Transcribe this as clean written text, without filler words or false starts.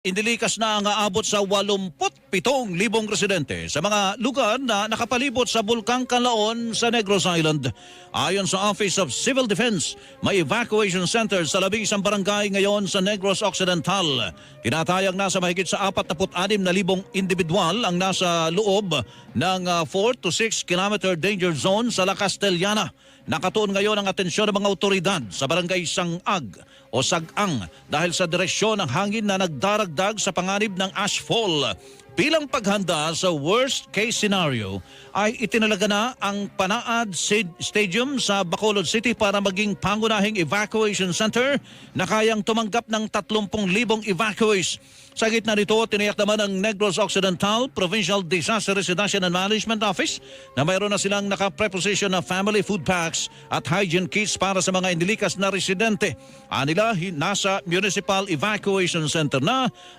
Indilikas na ang aabot sa 87,000 residente sa mga lugar na nakapalibot sa Bulkang Canlaon sa Negros Island. Ayon sa Office of Civil Defense, may evacuation center sa 11 barangay ngayon sa Negros Occidental. Tinatayang nasa mahigit sa 46,000 individual ang nasa loob ng 4 to 6 kilometer danger zone sa La Castellana. Nakatuon ngayon ang atensyon ng mga otoridad sa barangay Sangag o Sagang dahil sa direksyon ng hangin na nagdaragdag sa panganib ng ashfall. Bilang paghanda sa worst case scenario ay itinalaga na ang Panaad Stadium sa Bacolod City para maging pangunahing evacuation center na kayang tumanggap ng 30,000 evacuees. Sa gitna nito, tiniyak naman ng Negros Occidental Provincial Disaster Residential and Management Office na mayroon na silang nakapreposition na family food packs at hygiene kits para sa mga indilikas na residente. Anila, nasa Municipal Evacuation Center na